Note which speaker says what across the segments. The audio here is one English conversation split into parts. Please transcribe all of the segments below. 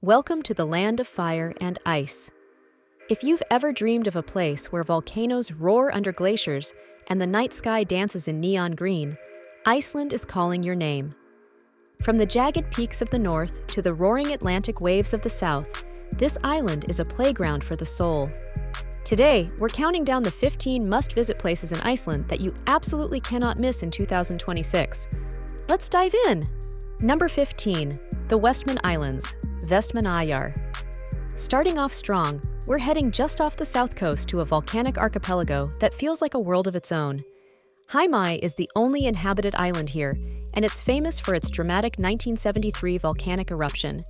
Speaker 1: Welcome to the land of fire and ice. If you've ever dreamed of a place where volcanoes roar under glaciers and the night sky dances in neon green, Iceland is calling your name. From the jagged peaks of the north to the roaring Atlantic waves of the south, this island is a playground for the soul. Today, we're counting down the 15 must-visit places in Iceland that you absolutely cannot miss in 2026. Let's dive in! Number 15. The Westman Islands, Vestmannaeyjar. Starting off strong, we're heading just off the south coast to a volcanic archipelago that feels like a world of its own. Heimaey is the only inhabited island here, and it's famous for its dramatic 1973 volcanic eruption.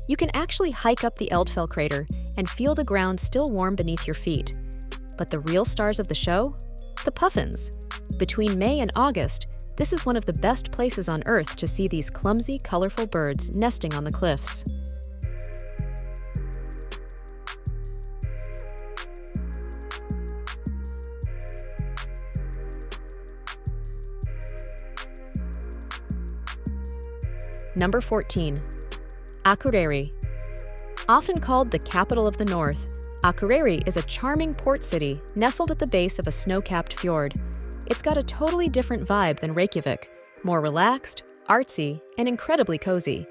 Speaker 1: You can actually hike up the Eldfell crater and feel the ground still warm beneath your feet. But the real stars of the show? The puffins. Between May and August, this is one of the best places on Earth to see these clumsy, colorful birds nesting on the cliffs. Number 14. Akureyri. Often called the capital of the north, Akureyri is a charming port city nestled at the base of a snow-capped fjord. It's got a totally different vibe than Reykjavik, more relaxed, artsy, and incredibly cozy.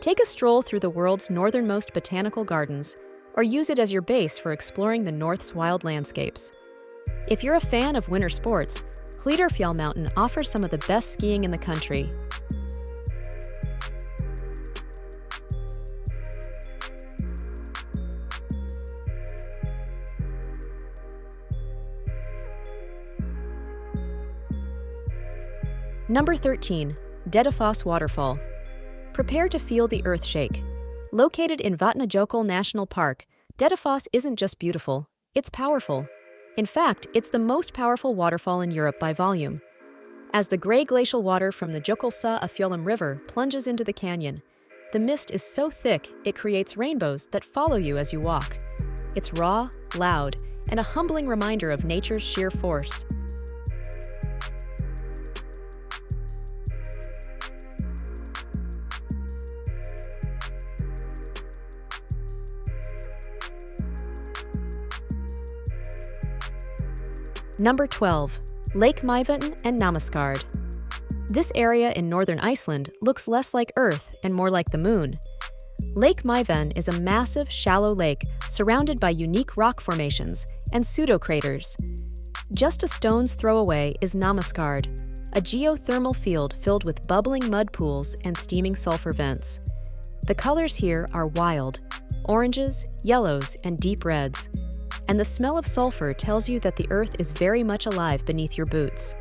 Speaker 1: Take a stroll through the world's northernmost botanical gardens, or use it as your base for exploring the North's wild landscapes. If you're a fan of winter sports, Hlíðarfjall Mountain offers some of the best skiing in the country. Number 13. Dettifoss Waterfall. Prepare to feel the earth shake. Located in Vatnajökull National Park, Dettifoss isn't just beautiful, it's powerful. In fact, it's the most powerful waterfall in Europe by volume. As the gray glacial water from the Jökulsárlón River plunges into the canyon, the mist is so thick it creates rainbows that follow you as you walk. It's raw, loud, and a humbling reminder of nature's sheer force. Number 12. Lake Mývatn and Namaskard. This area in northern Iceland looks less like Earth and more like the moon. Lake Mývatn is a massive, shallow lake surrounded by unique rock formations and pseudocraters. Just a stone's throw away is Namaskard, a geothermal field filled with bubbling mud pools and steaming sulfur vents. The colors here are wild: oranges, yellows, and deep reds. And the smell of sulfur tells you that the earth is very much alive beneath your boots.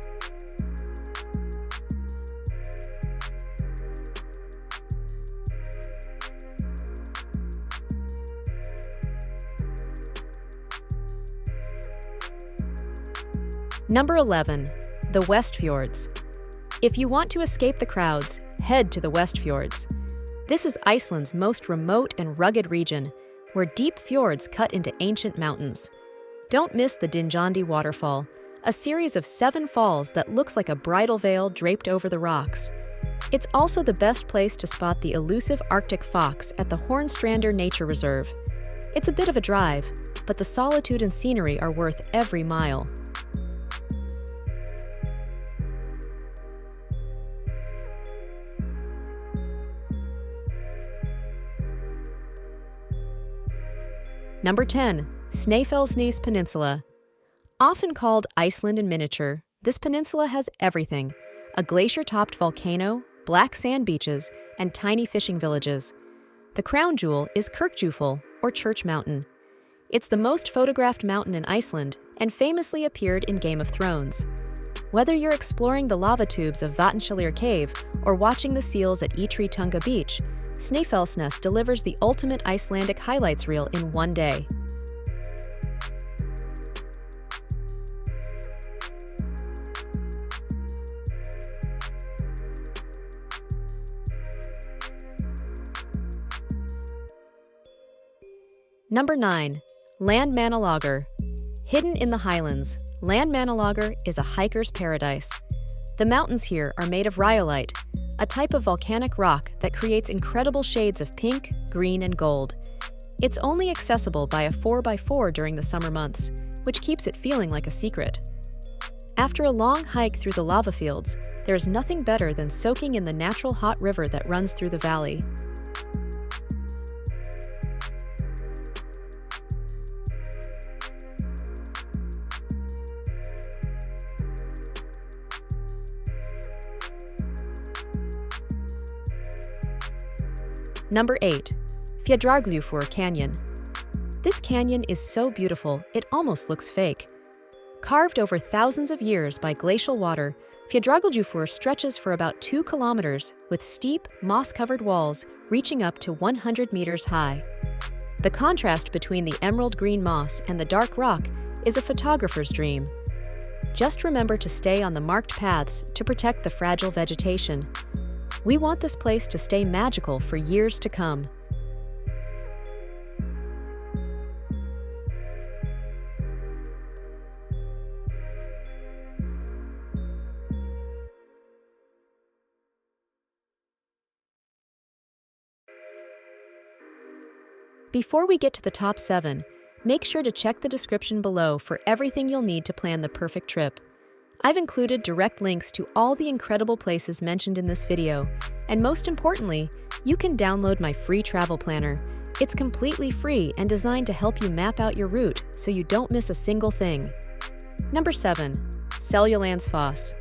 Speaker 1: Number 11. The Westfjords. If you want to escape the crowds, head to the Westfjords. This is Iceland's most remote and rugged region, where deep fjords cut into ancient mountains. Don't miss the Dynjandi Waterfall, a series of 7 falls that looks like a bridal veil draped over the rocks. It's also the best place to spot the elusive Arctic fox at the Hornstrandir Nature Reserve. It's a bit of a drive, but the solitude and scenery are worth every mile. Number 10. Snæfellsnes Peninsula. Often called Iceland in miniature, this peninsula has everything: a glacier-topped volcano, black sand beaches, and tiny fishing villages. The crown jewel is Kirkjufell, or Church Mountain. It's the most photographed mountain in Iceland and famously appeared in Game of Thrones. Whether you're exploring the lava tubes of Vatnshellir Cave or watching the seals at Tunga Beach, Snæfellsnes delivers the ultimate Icelandic highlights reel in one day. Number 9. Landmannalaugar. Hidden in the highlands, Landmannalaugar is a hiker's paradise. The mountains here are made of rhyolite, a type of volcanic rock that creates incredible shades of pink, green, and gold. It's only accessible by a 4x4 during the summer months, which keeps it feeling like a secret. After a long hike through the lava fields, there's nothing better than soaking in the natural hot river that runs through the valley. Number 8. Fjaðrárgljúfur Canyon. This canyon is so beautiful, it almost looks fake. Carved over thousands of years by glacial water, Fjaðrárgljúfur stretches for about 2 kilometers with steep, moss-covered walls reaching up to 100 meters high. The contrast between the emerald green moss and the dark rock is a photographer's dream. Just remember to stay on the marked paths to protect the fragile vegetation. We want this place to stay magical for years to come. Before we get to the top 7, make sure to check the description below for everything you'll need to plan the perfect trip. I've included direct links to all the incredible places mentioned in this video, and most importantly, you can download my free travel planner. It's completely free and designed to help you map out your route so you don't miss a single thing. Number 7. Seljalandsfoss.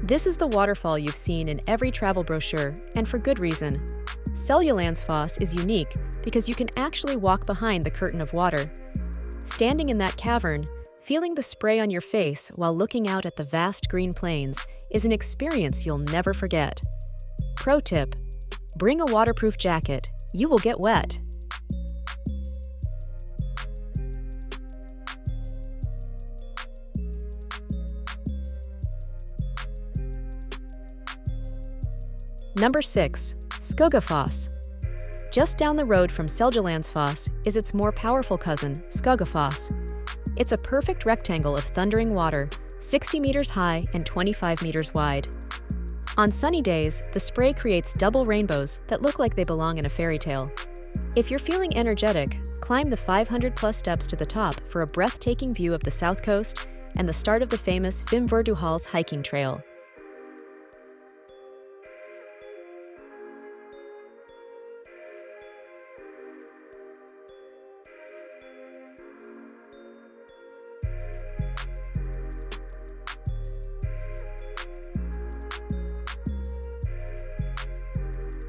Speaker 1: This is the waterfall you've seen in every travel brochure, and for good reason. Seljalandsfoss is unique because you can actually walk behind the curtain of water. Standing in that cavern, feeling the spray on your face while looking out at the vast green plains is an experience you'll never forget. Pro tip: bring a waterproof jacket. You will get wet. Number 6. Skógafoss. Just down the road from Seljalandsfoss is its more powerful cousin, Skógafoss. It's a perfect rectangle of thundering water, 60 meters high and 25 meters wide. On sunny days, the spray creates double rainbows that look like they belong in a fairy tale. If you're feeling energetic, climb the 500-plus steps to the top for a breathtaking view of the south coast and the start of the famous Fjaðrárgljúfur hiking trail.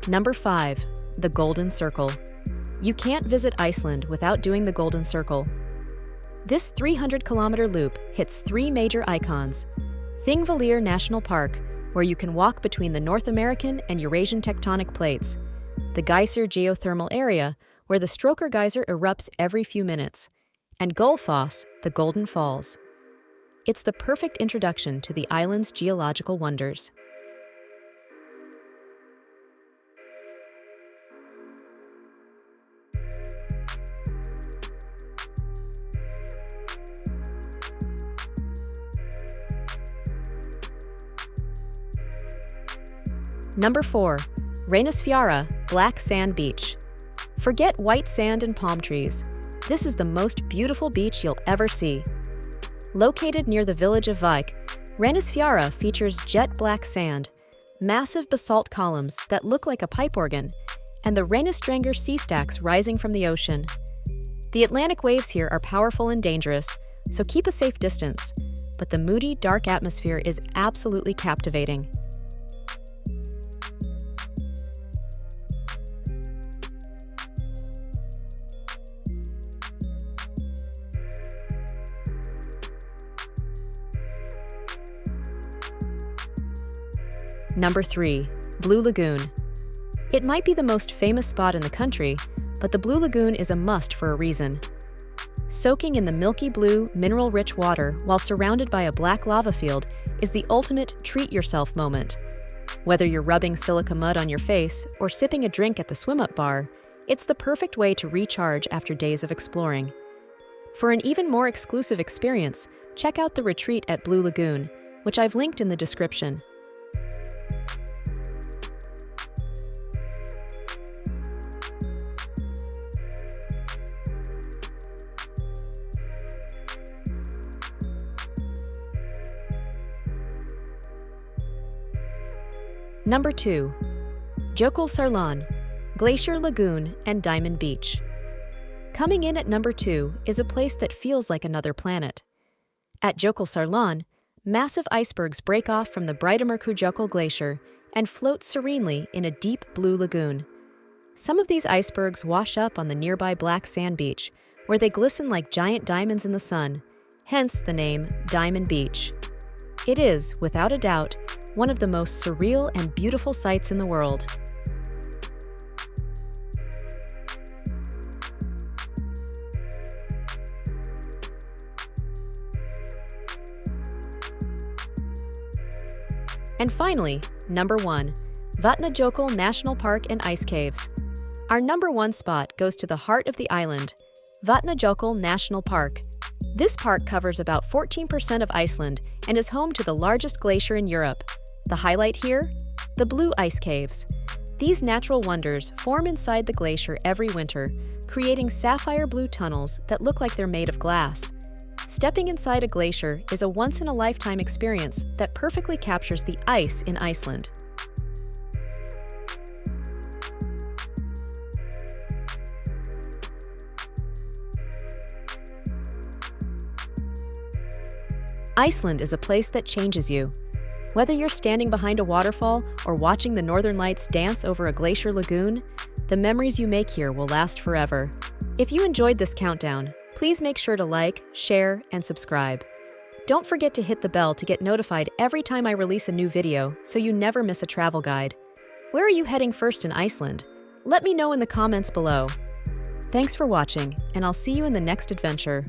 Speaker 1: Number 5. The Golden Circle. You can't visit Iceland without doing the Golden Circle. This 300-kilometer loop hits 3 major icons: Thingvellir National Park, where you can walk between the North American and Eurasian tectonic plates; the Glacier geothermal area, where the Stroker geyser erupts every few minutes; and Gullfoss, the Golden Falls. It's the perfect introduction to the island's geological wonders. Number 4. Reynisfjara, Black Sand Beach. Forget white sand and palm trees. This is the most beautiful beach you'll ever see. Located near the village of Vik, Reynisfjara features jet black sand, massive basalt columns that look like a pipe organ, and the Reynisdrangar sea stacks rising from the ocean. The Atlantic waves here are powerful and dangerous, so keep a safe distance, but the moody, dark atmosphere is absolutely captivating. Number 3. Blue Lagoon. It might be the most famous spot in the country, but the Blue Lagoon is a must for a reason. Soaking in the milky blue, mineral-rich water while surrounded by a black lava field is the ultimate treat-yourself moment. Whether you're rubbing silica mud on your face or sipping a drink at the swim-up bar, it's the perfect way to recharge after days of exploring. For an even more exclusive experience, check out the retreat at Blue Lagoon, which I've linked in the description. Number 2. Jökulsárlón, Glacier Lagoon and Diamond Beach. Coming in at number 2 is a place that feels like another planet. At Jökulsárlón, massive icebergs break off from the Jökull Glacier and float serenely in a deep blue lagoon. Some of these icebergs wash up on the nearby black sand beach, where they glisten like giant diamonds in the sun, hence the name Diamond Beach. It is, without a doubt, one of the most surreal and beautiful sights in the world. And finally, number 1, Vatnajökull National Park and Ice Caves. Our number 1 spot goes to the heart of the island, Vatnajökull National Park. This park covers about 14% of Iceland and is home to the largest glacier in Europe. The highlight here? The blue ice caves. These natural wonders form inside the glacier every winter, creating sapphire blue tunnels that look like they're made of glass. Stepping inside a glacier is a once-in-a-lifetime experience that perfectly captures the ice in Iceland. Iceland is a place that changes you. Whether you're standing behind a waterfall or watching the northern lights dance over a glacier lagoon, the memories you make here will last forever. If you enjoyed this countdown, please make sure to like, share, and subscribe. Don't forget to hit the bell to get notified every time I release a new video so you never miss a travel guide. Where are you heading first in Iceland? Let me know in the comments below. Thanks for watching, and I'll see you in the next adventure.